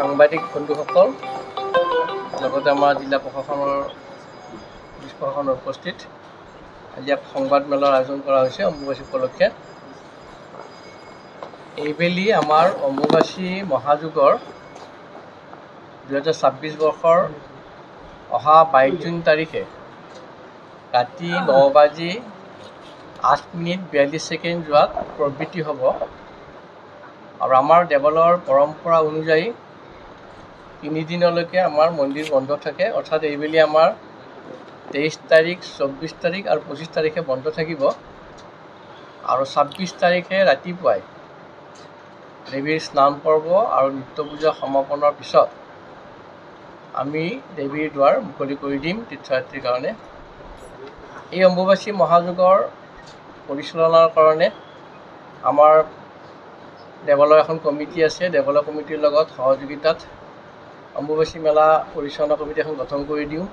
সাংবাদিক বন্ধুসকল, লগতে আমাৰ জিলা প্ৰশাসনৰ পুলিচ প্ৰশাসনৰ উপস্থিত আজি সংবাদ মেলৰ আয়োজন কৰা হৈছে অম্বুবাচী উপলক্ষে। এইবেলি আমাৰ অম্বুবাচী মহাযুগৰ 2026 বৰ্ষৰ অহা 22 জুন তাৰিখে ৰাতি 9:08:42 যোৱাত প্ৰবৃত্তি হ'ব। আৰু আমাৰ দেৱালয়ৰ পৰম্পৰা অনুযায়ী 3 দিনলৈকে আমাৰ মন্দিৰ বন্ধ থাকে, অৰ্থাৎ এইবেলি আমাৰ 23 তাৰিখ, 24 তাৰিখ আৰু 25 তাৰিখে বন্ধ থাকিব। আৰু 26 তাৰিখে ৰাতিপুৱাই দেৱীৰ স্নান পৰ্ব আৰু নিত্য পূজা সমাপনৰ পিছত আমি দেৱীৰ দুৱাৰ মুকলি কৰি দিম তীৰ্থযাত্ৰীৰ কাৰণে। এই অম্বুবাচী মহাযুগৰ পৰিচালনাৰ কাৰণে আমাৰ দেৱালয় এখন কমিটি আছে। দেৱালয় কমিটিৰ লগত সহযোগিতাত অম্বুবাচী মেলা পৰিচালনা কমিটি এখন গঠন কৰি দিওঁ।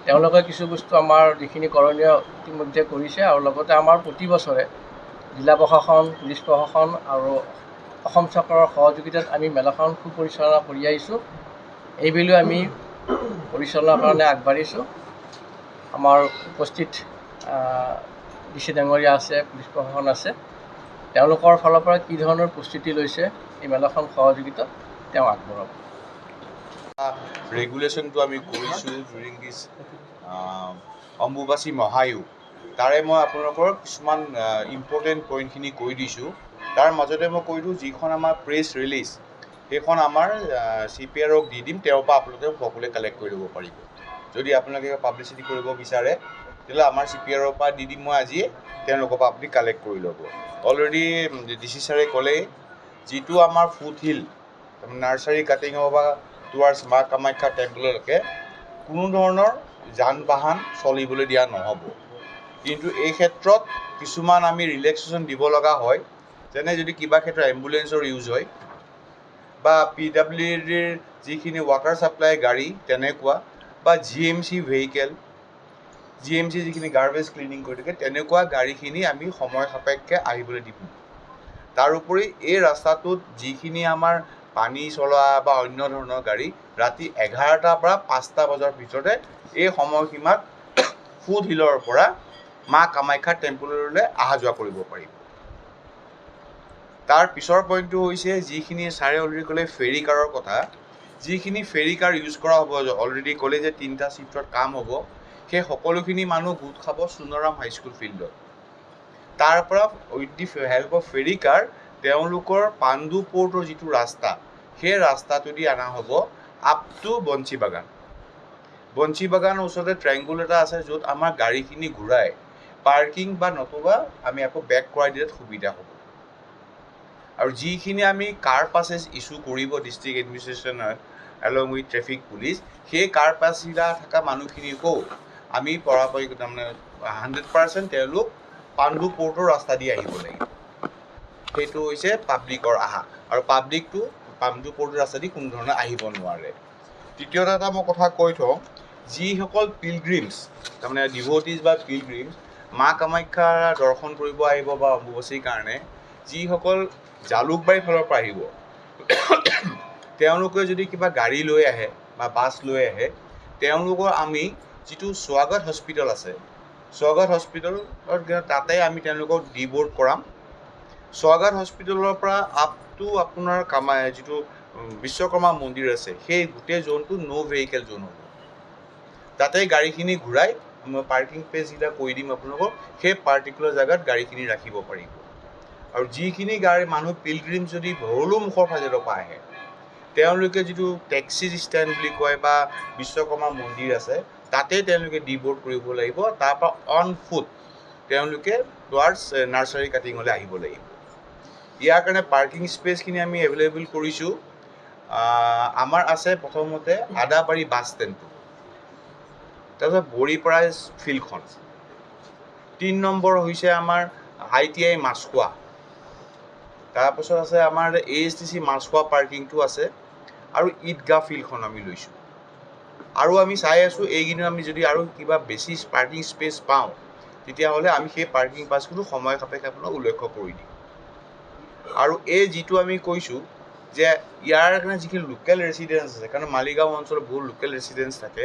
তেওঁলোকে কিছু বস্তু আমাৰ যিখিনি কৰণীয় ইতিমধ্যে কৰিছে, আৰু লগতে আমাৰ প্ৰতি বছৰে জিলা প্ৰশাসন, পুলিচ প্ৰশাসন আৰু অসম চৰকাৰৰ সহযোগিতাত আমি মেলাখন সুপৰিচালনা কৰি আহিছোঁ। এইবেলিও আমি পৰিচালনাৰ কাৰণে আগবাঢ়িছোঁ। আমাৰ উপস্থিত ডিচি ডাঙৰীয়া আছে, পুলিচ প্ৰশাসন আছে। তেওঁলোকৰ ফালৰ পৰা কি ধৰণৰ প্ৰস্তুতি লৈছে এই মেলাখন সহযোগিতাত তেওঁ আগবঢ়াব। ৰেগুলেশ্যনটো আমি কৰিছোঁ ডিউৰিং দিছ অম্বুবাচী মহায়ুগ। তাৰে মই আপোনালোকৰ কিছুমান ইম্পৰ্টেণ্ট পইণ্টখিনি কৈ দিছোঁ। তাৰ মাজতে মই কৈ দিওঁ, যিখন আমাৰ প্ৰেছ ৰিলিজ সেইখন আমাৰ CPRক দি দিম। তেওঁৰ পৰা আপোনালোকে সকলোৱে কালেক্ট কৰি ল'ব পাৰিব। যদি আপোনালোকে পাব্লিচিটি কৰিব বিচাৰে তেতিয়াহ'লে আমাৰ CPRৰ পৰা দি দিম মই আজিয়ে, তেওঁলোকৰ পৰা আপুনি কালেক্ট কৰি ল'ব। অলৰেডি DC ছাৰে ক'লেই, যিটো আমাৰ ফুট হিল নাৰ্চাৰী কাটিঙৰ পৰা টুৱাৰ্ডছ মা কামাখ্যা টেম্পললৈকে কোনো ধৰণৰ যান বাহন চলিবলৈ দিয়া নহ'ব। কিন্তু এই ক্ষেত্ৰত কিছুমান আমি ৰিলেক্সেশ্যন দিব লগা হয়, যেনে যদি কিবা ক্ষেত্ৰত এম্বুলেঞ্চৰ ইউজ হয় বা PWDৰ যিখিনি ৱাটাৰ ছাপ্লাই গাড়ী তেনেকুৱা, বা GMC ভেহিকেল, GMC যিখিনি গাৰ্বেজ ক্লিনিং কৰি থাকে তেনেকুৱা গাড়ীখিনি আমি সময় সাপেক্ষে আহিবলৈ দিব। তাৰোপৰি এই ৰাস্তাটোত যিখিনি আমাৰ পানী চলোৱা বা অন্য ধৰণৰ গাড়ী ৰাতি 11টাৰ পৰা 5টা বজাৰ ভিতৰতে এই সময়সীমাত ফুট হিলৰ পৰা মা কামাখ্যা টেম্পললৈ অহা যোৱা কৰিব পাৰিব। তাৰ পিছৰ পইণ্টটো হৈছে, যিখিনি ছাৰে অলৰেডি ক'লে ফেৰী কাৰৰ কথা, যিখিনি ফেৰী কাৰ ইউজ কৰা হ'ব, অলৰেডি ক'লে যে 3টা শ্বিফ্টত কাম হ'ব, সেই সকলোখিনি মানুহ গোট খাব সোণাৰাম হাইস্কুল ফিল্ডত। তাৰ পৰা with the help of ferry car তেওঁলোকৰ পাণ্ডু পৰ্টৰ যিটো ৰাস্তা, সেই ৰাস্তাটোদি অনা হ'ব আপ টু বঞ্চি বাগান। বঞ্চি বাগানৰ ওচৰতে ট্ৰেংগুল এটা আছে, য'ত আমাৰ গাড়ীখিনি ঘূৰাই পাৰ্কিং বা নতুবা আমি আকৌ বেক কৰাই দিয়াত সুবিধা হ'ব। আৰু যিখিনি আমি কাৰ পাছেজ ইছ্যু কৰিব ডিষ্ট্ৰিক্ট এডমিনিষ্ট্ৰেশ্যনৰ এলং উইথ ট্ৰেফিক পুলিচ, সেই কাৰ পাছবিলাক থকা মানুহখিনিকো আমি পৰাপক্ষত তাৰমানে 100% তেওঁলোক পাণ্ডু পৰ্টৰ ৰাস্তা দি আহিব লাগিব। সেইটো হৈছে পাব্লিকৰ আহা, আৰু পাব্লিকটো পাণ্ডু পৰ্টৰ ৰাস্তা দি কোনো ধৰণে আহিব নোৱাৰে। তৃতীয়তে এটা মই কথা কৈ থওঁ, যিসকল পিলগ্ৰিমছ তাৰমানে ডিভ'টিজ বা পিলগ্ৰিমছ মা কামাখ্যা দৰ্শন কৰিব আহিব বা অম্বুবাচীৰ কাৰণে, যিসকল জালুকবাৰীৰ ফালৰ পৰা আহিব তেওঁলোকে যদি কিবা গাড়ী লৈ আহে বা বাছ লৈ আহে, তেওঁলোকৰ আমি যিটো স্বাগত হস্পিটেল আছে, স্বাগত হস্পিটেলৰ তাতে আমি তেওঁলোকক ডিবৰ্ড কৰাম। স্বাগত হস্পিটেলৰ পৰা আপ টু আপোনাৰ যিটো বিশ্বকৰ্মা মন্দিৰ আছে, সেই গোটেই জোনটো ন' ভেহিকেল জোন হ'ব। তাতে গাড়ীখিনি ঘূৰাই মই পাৰ্কিং প্লেচবিলাক কৈ দিম আপোনালোকক, সেই পাৰ্টিকুলাৰ জেগাত গাড়ীখিনি ৰাখিব পাৰিব। আৰু যিখিনি মানুহ পিলগ্ৰিম যদি ভৰলুমুখৰ ফালৰ পৰা আহে, তেওঁলোকে যিটো টেক্সি ষ্টেণ্ড বুলি কয় বা বিশ্বকৰ্মা মন্দিৰ আছে, তাতে তেওঁলোকে ডিবৰ্ড কৰিব লাগিব। তাৰপৰা অন ফুট তেওঁলোকে টুৱাৰ্ডছ নাৰ্চাৰী কাটিঙলৈ আহিব লাগিব। ইয়াৰ কাৰণে পাৰ্কিং স্পেচখিনি আমি এভেইলেবল কৰিছোঁ। আমাৰ আছে প্ৰথমতে আদাবাৰী বাছ ষ্টেণ্ডটো, তাৰপিছত বৰিপাৰা ফিল্ডখন, 3 নম্বৰ হৈছে আমাৰ ITI মাছখোৱা, তাৰপাছত আছে আমাৰ ASTC মাছখোৱা পাৰ্কিংটো আছে, আৰু ঈদগাহ ফিল্ডখন আমি লৈছোঁ। আৰু আমি চাই আছোঁ এইকেইদিন আমি যদি আৰু কিবা বেছি পাৰ্কিং স্পেচ পাওঁ, তেতিয়াহ'লে আমি সেই পাৰ্কিং বাছখনো সময় সাপেক্ষে আপোনাক উল্লেখ কৰি দিম। আৰু এই যিটো আমি কৈছোঁ যে ইয়াৰ কাৰণে যিখিনি লোকেল ৰেচিডেঞ্চ আছে, কাৰণ মালিগাঁও অঞ্চলত বহুত লোকেল ৰেচিডেঞ্চ থাকে,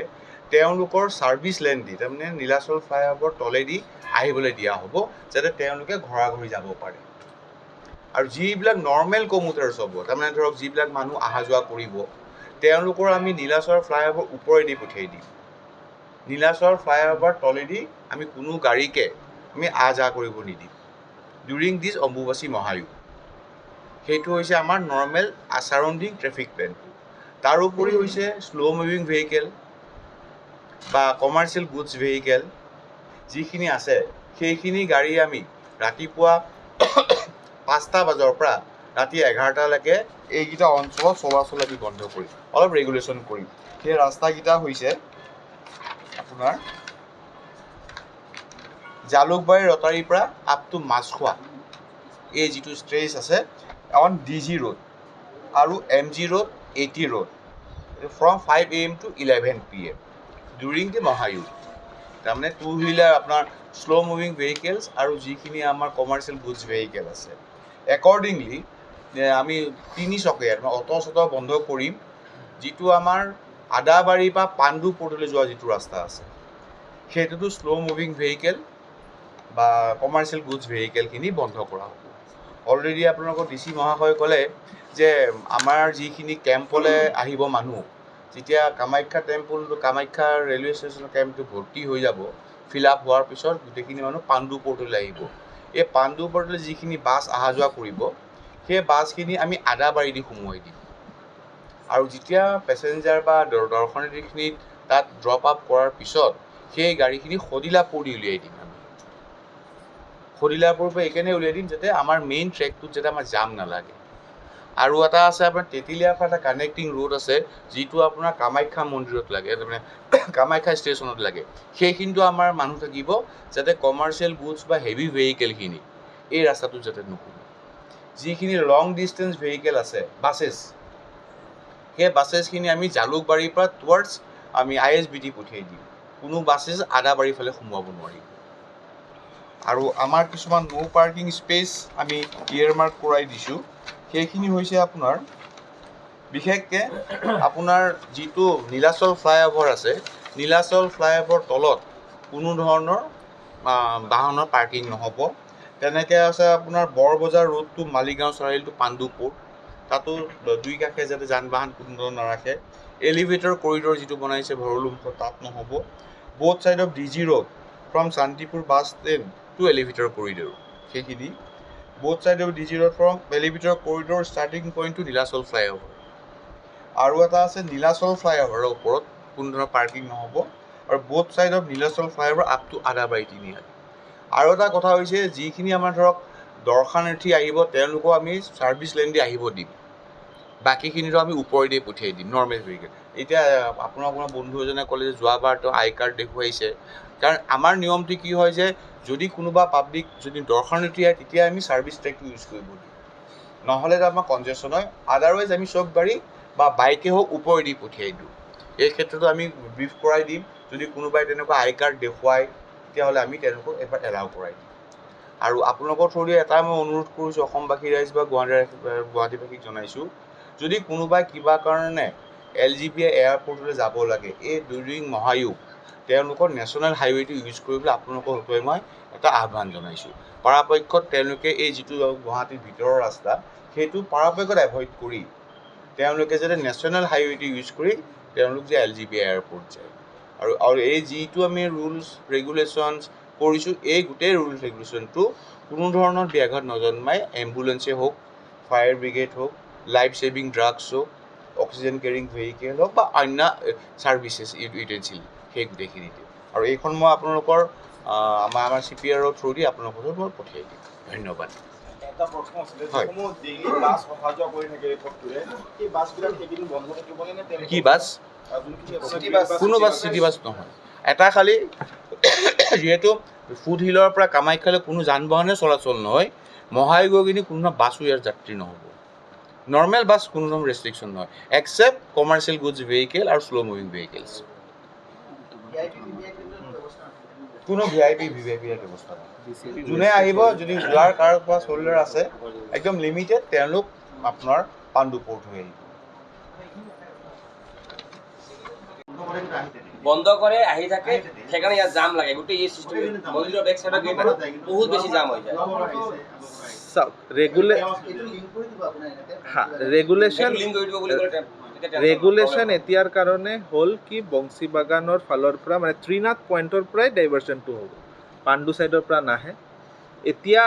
তেওঁলোকৰ ছাৰ্ভিচ লেন দি তাৰমানে নীলাচল ফ্লাইঅভাৰ তলেদি আহিবলৈ দিয়া হ'ব, যাতে তেওঁলোকে ঘৰা ঘৰি যাব পাৰে। আৰু যিবিলাক নৰ্মেল কমিউটাৰ্ছ হ'ব, তাৰমানে ধৰক যিবিলাক মানুহ অহা যোৱা কৰিব, তেওঁলোকৰ আমি নীলাচল ফ্লাইঅভাৰ ওপৰেদি পঠিয়াই দিম। নীলাচল ফ্লাইঅভাৰ তলেদি আমি কোনো গাড়ীকে আমি আহ যাহ কৰিব নিদিম ডিউৰিং দিছ অম্বুবাচী মহায়ুগ। সেইটো হৈছে আমাৰ নৰ্মেল ছাৰাউণ্ডিং ট্ৰেফিক প্লেনটো। তাৰোপৰি হৈছে শ্ল' মুভিং ভেহিকেল বা কমাৰ্চিয়েল গুডছ ভেহিকেল যিখিনি আছে, সেইখিনি গাড়ী আমি ৰাতিপুৱা 5টা বজাৰ পৰা ৰাতি 11টালৈকে এইকেইটা অঞ্চলত চলাচল আমি বন্ধ কৰিম, অলপ ৰেগুলেশ্যন কৰিম। সেই ৰাস্তাকেইটা হৈছে আপোনাৰ জালুকবাৰী ৰটাৰীৰ পৰা আপ টু মাছখোৱা, এই যিটো ষ্ট্ৰেচ আছে অন DG ৰোড আৰু MG road, AT road, from 5 AM to 11 PM during the মহায়ুগ। তাৰমানে 2 হুইলাৰ আপোনাৰ শ্ল' মুভিং ভেহিকেলছ আৰু যিখিনি আমাৰ কমাৰ্চিয়েল গুডছ ভেহিকেল আছে, একৰ্ডিংলি আমি 3 চকীয়া অট' চট' বন্ধ কৰিম। যিটো আমাৰ আদাবাৰীৰ পৰা পাণ্ডু পৰ্টলৈ যোৱা যিটো ৰাস্তা আছে, সেইটোতো শ্ল' মুভিং ভেহিকেল বা কমাৰ্চিয়েল গুডছ ভেহিকেলখিনি বন্ধ কৰা হ'ব। অলৰেডি আপোনালোকৰ DC মহাশয়ে ক'লে যে আমাৰ যিখিনি কেম্পলৈ আহিব মানুহ, যেতিয়া কামাখ্যা ৰেলৱে ষ্টেচনৰ কেম্পটো ভৰ্তি হৈ যাব, ফিল আপ হোৱাৰ পিছত গোটেইখিনি মানুহ পাণ্ডু পৰ্টলৈ আহিব। এই পাণ্ডু পৰ্টলৈ যিখিনি বাছ অহা যোৱা কৰিব, সেই বাছখিনি আমি আদাবাৰী দি সোমোৱাই দিম। আৰু যেতিয়া পেছেঞ্জাৰ বা দৰ্শনাৰ্থীখিনিক তাত ড্ৰপ আপ কৰাৰ পিছত সেই গাড়ীখিনি সদিলাপুৰ দি উলিয়াই দিম। আমি সদিলাপুৰৰ পৰা এইকাৰণে উলিয়াই দিম যাতে আমাৰ মেইন ট্ৰেকটোত যাতে আমাৰ জাম নালাগে। আৰু এটা আছে আপোনাৰ তেতিলিয়াৰ পৰা এটা কানেক্টিং ৰোড আছে, যিটো আপোনাৰ কামাখ্যা মন্দিৰত লাগে, তাৰমানে কামাখ্যা ষ্টেচনত লাগে। সেইখিনিতো আমাৰ মানুহ থাকিব যাতে কমাৰ্চিয়েল গুডছ বা হেভি ভেহিকেলখিনি এই ৰাস্তাটোত যাতে নুসুমে। যিখিনি লং ডিষ্টেঞ্চ ভেহিকেল আছে বাছেছ, সেই বাছেছখিনি আমি জালুকবাৰীৰ পৰা টুৱাৰ্ডছ আমি ISBT পঠিয়াই দিম। কোনো বাছেছ আদাবাৰীৰ ফালে সোমোৱাব নোৱাৰিব। আৰু আমাৰ কিছুমান ন' পাৰ্কিং স্পেচ আমি ইয়েৰমাৰ্ক কৰাই দিছোঁ। সেইখিনি হৈছে আপোনাৰ বিশেষকৈ আপোনাৰ যিটো নীলাচল ফ্লাইঅভাৰ আছে, নীলাচল ফ্লাইঅভাৰ তলত কোনো ধৰণৰ বাহনৰ পাৰ্কিং নহ'ব। তেনেকৈ আছে আপোনাৰ বৰবজাৰ ৰোড টু মালিগাঁও চাৰিআলি টু পাণ্ডু পৰ্ট, তাতো 2 কাষে যাতে যান বাহন কোনো ধৰণৰ নাৰাখে। এলিভেটৰ কৰিডৰ যিটো বনাইছে ভৰলুমুখত, তাত নহ'ব। Both side of DG road from Shantipur bus stand to elevator corridor, সেইখিনি both side of DG road from elevator corridor starting point to Nilachal flyover. আৰু এটা আছে নীলাচল ফ্লাইঅভাৰৰ ওপৰত কোনো ধৰণৰ পাৰ্কিং নহ'ব। আৰু both side of Nilachal flyover up to Adabari Tiniali. আৰু এটা কথা হৈছে, যিখিনি আমাৰ ধৰক দৰ্শনাৰ্থী আহিব, তেওঁলোকক আমি ছাৰ্ভিচ লেন দি আহিব দিম, বাকীখিনিতো আমি ওপৰেদি পঠিয়াই দিম নৰ্মেল ভেহিকেল। এতিয়া আপোনাৰ বন্ধু এজনে ক'লে যে যোৱাবাৰতো আই কাৰ্ড দেখুৱাইছে, কাৰণ আমাৰ নিয়মটো কি হয় যে যদি কোনোবা পাব্লিক যদি দৰ্শনাৰ্থী আহে, তেতিয়া আমি ছাৰ্ভিচ ট্ৰেকটো ইউজ কৰিব দিম, নহ'লে আমাৰ কনজেশ্যন হয়। আদাৰৱাইজ আমি চব গাড়ী বা বাইকে হওক ওপৰেদি পঠিয়াই দিওঁ। এই ক্ষেত্ৰতো আমি ব্ৰিফ কৰাই দিম, যদি কোনোবাই তেনেকুৱা আই কাৰ্ড দেখুৱায় তেতিয়াহ'লে আমি তেওঁলোকক এবাৰ এলাউ কৰাই দিম। আৰু আপোনালোকৰ থ্ৰুদি এটা মই অনুৰোধ কৰিছোঁ, অসমবাসী ৰাইজ বা গুৱাহাটীবাসীক জনাইছোঁ, যদি কোনোবাই কিবা কাৰণে LGBI এয়াৰপৰ্টলৈ যাব লাগে এই ডিউৰিং মহায়ুগ, তেওঁলোকৰ নেশ্যনেল হাইৱেটো ইউজ কৰিবলৈ আপোনালোকৰ হতুৱাই মই এটা আহ্বান জনাইছোঁ। পৰাপক্ষত তেওঁলোকে এই যিটো গুৱাহাটীৰ ভিতৰৰ ৰাস্তা, সেইটো পৰাপক্ষত এভইড কৰি তেওঁলোকে যাতে নেশ্যনেল হাইৱেটো ইউজ কৰি তেওঁলোক যে LGBI এয়াৰপৰ্ট যায়। আৰু এই যিটো আমি ৰুলছ ৰেগুলেশ্যনছ কৰিছোঁ, এই গোটেই ৰুলছ ৰেগুলেশ্যনটো কোনো ধৰণৰ ব্যাঘাত নজন্মাই এম্বুলেঞ্চেই হওক, ফায়াৰ ব্ৰিগেড হওক, লাইফ ছেভিং ড্ৰাগছ হওক, অক্সিজেন কেৰিং ভেহিকেল হওক বা অন্য ছাৰ্ভিচেছ ইউটেনচিল, সেই গোটেইখিনিতে। আৰু এইখন মই আপোনালোকৰ আমাৰ CPRৰ থ্ৰুদি আপোনালোকৰ মই পঠিয়াই দিম। ধন্যবাদ। এটা প্ৰশ্ন আছিলে, যিসমূহ ডেইলি বাছ অহা যোৱা কৰি থাকে এই পথটোৰে, সেই বাছবিলাক সেইকেইদিন বন্ধ থাকিবনে নে? কি বাছ? কোনো বাছ চিটি বাছ নহয়। এটা খালি যিহেতু ফুট হিলৰ পৰা কামাখ্যালৈ কোনো যান বাহনে চলাচল নহয়, মহায়ুগখিনি কোনো বাছো ইয়াৰ যাত্ৰী নহ'ব। নৰ্মেল বাছ কোনো ধৰণৰ ৰেষ্ট্ৰিকশ্যন নহয়, এক্সেপ্ট কমাৰ্চিয়েল গুডছ ভেহিকেল আৰু শ্ল' মুভিং ভেহিকেলছ। কোনো VIP ব্যৱস্থা নাই। যোনে আহিব, যদি যোৱাৰ কাৰোবাৰ চলিডাৰ আছে একদম লিমিটেড, তেওঁলোক আপোনাৰ পাণ্ডু পৰ্ট হৈ আহিব। বন্ধ কৰে আহি থাকে, সেইকাৰণে ইয়াত জাম লাগে গোটেই এই চিষ্টেম। মন্দিৰৰ বেক চাইডৰ গেট বহুত বেছি জাম হৈ যায়। চাওক ৰেগুলেশ্যন এতিয়াৰ কাৰণে হ'ল কি বংশী বাগানৰ ফালৰ পৰা মানে ত্ৰিনাথ পইণ্টৰ পৰাই ডাইভাৰ্চনটো হ'ব, পাণ্ডু ছাইডৰ পৰা নাহে। এতিয়া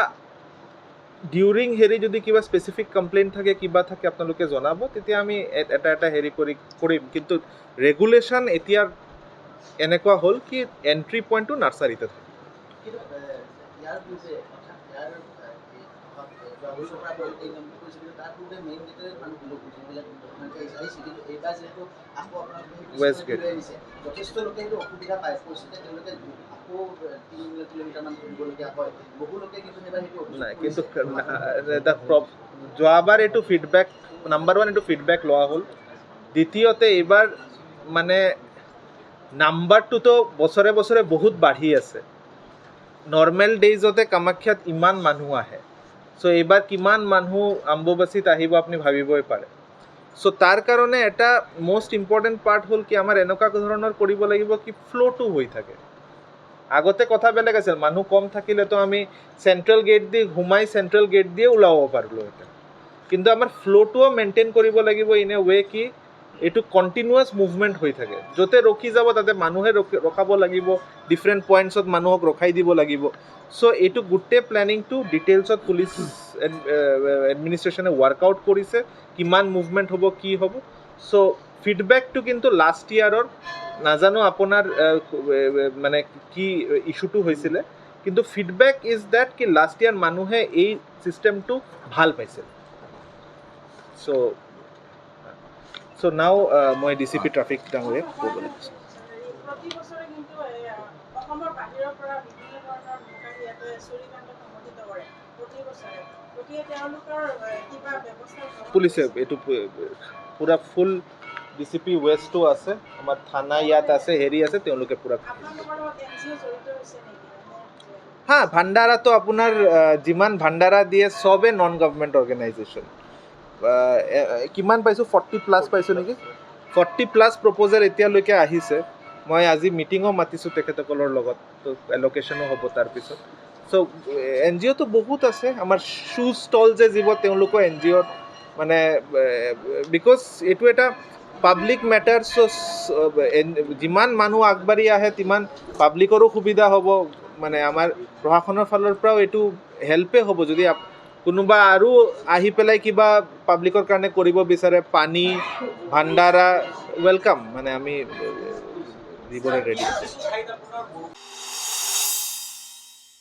ডিউৰিং হেৰি যদি কিবা স্পেচিফিক কমপ্লেইন থাকে কিবা থাকে আপোনালোকে জনাব, তেতিয়া আমি এটা হেৰি কৰিম। কিন্তু ৰেগুলেশ্যন এতিয়া এনেকুৱা হ'ল কি এণ্ট্ৰি পইণ্টটো নাৰ্চাৰীতে থাকে। ৱেষ্ট গেট নাই, কিন্তু যোৱাবাৰ এইটো ফিডবেক নাম্বাৰ 1 এইটো ফিডবেক লোৱা হ'ল। দ্বিতীয়তে এইবাৰ মানে নাম্বাৰটোতো বছৰে বছৰে বহুত বাঢ়ি আছে। নৰ্মেল ডেইজতে কামাখ্যাত ইমান মানুহ আহে, চ' এইবাৰ কিমান মানুহ অম্বুবাচীত আহিব আপুনি ভাবিবই পাৰে। চ' তাৰ কাৰণে এটা মষ্ট ইম্পৰ্টেণ্ট পাৰ্ট হ'ল কি আমাৰ এনেকুৱা ধৰণৰ কৰিব লাগিব কি ফ্ল'টো হৈ থাকে। আগতে কথা বেলেগ আছিল, মানুহ কম থাকিলেতো আমি চেণ্ট্ৰেল গেট দি সোমাই চেণ্ট্ৰেল গেট দিয়ে ওলাব পাৰিলোঁ হেঁতেন। কিন্তু আমাৰ ফ্ল'টোও মেইনটেইন কৰিব লাগিব ইন এ ৱে কি এইটো কণ্টিনিউৱাছ মুভমেণ্ট হৈ থাকে। য'তে ৰখি যাব তাতে মানুহে ৰখাব লাগিব, ডিফাৰেণ্ট পইণ্টছত মানুহক ৰখাই দিব লাগিব। চ' এইটো গোটেই প্লেনিংটো ডিটেইলছত পুলিচ এডমিনিষ্ট্ৰেশ্যনে ৱৰ্কআউট কৰিছে, কিমান মুভমেণ্ট হ'ব কি হ'ব। চ' ফিডবেকটো কিন্তু লাষ্ট ইয়াৰৰ নাজানো আপোনাৰ মানে কি ইছ্যুটো হৈছিলে, কিন্তু ফিডবেক ইজ ডেট কি লাষ্ট ইয়াৰ মানুহে এই ছিষ্টেমটো ভাল পাইছে। চ' নাও মই DCP ট্ৰাফিক ডাঙৰীয়াক ক'ব লাগিছে। প্ৰতি বছৰে কিন্তু অসমৰ বাহিৰৰ পৰা বিভিন্ন ধৰণৰ লোকে ইয়াতে চুৰিকাণ্ড সংঘটিত কৰে প্ৰতি বছৰে। গতিকে তেওঁলোকৰ কিবা ব্যৱস্থা পুলিচে এইটো পুৰা ফুল DCP ৱেষ্টো আছে, আমাৰ থানা ইয়াত আছে, হেৰি আছে, তেওঁলোকে পুৰা আপোনালোকৰ লগত NGO জড়িত হৈছে নেকি? হা, ভাণ্ডাৰাটো আপোনাৰ যিমান ভাণ্ডাৰা দিয়ে চবে নন গভৰ্ণমেণ্ট অৰ্গেনাইজেশ্যন। কিমান পাইছোঁ 40+ পাইছোঁ নেকি, 40+ প্ৰপ'জেল এতিয়ালৈকে আহিছে। মই আজি মিটিঙো মাতিছোঁ তেখেতসকলৰ লগত, তো এল'কেশ্যনো হ'ব তাৰপিছত। চ' NGOটো বহুত আছে, আমাৰ শ্বু ষ্টল যে যিবোৰ তেওঁলোকৰ NGOত মানে বিকজ এইটো এটা পাব্লিক মেটাৰ। চ' যিমান মানুহ আগবাঢ়ি আহে তিমান পাব্লিকৰো সুবিধা হ'ব, মানে আমাৰ প্ৰশাসনৰ ফালৰ পৰাও এইটো হেল্পে হ'ব। যদি কোনোবা আৰু আহি পেলাই কিবা পাব্লিকৰ কাৰণে কৰিব বিচাৰে, পানী ভাণ্ডাৰা ৱেলকাম, মানে আমি দিবলৈ ৰেডি।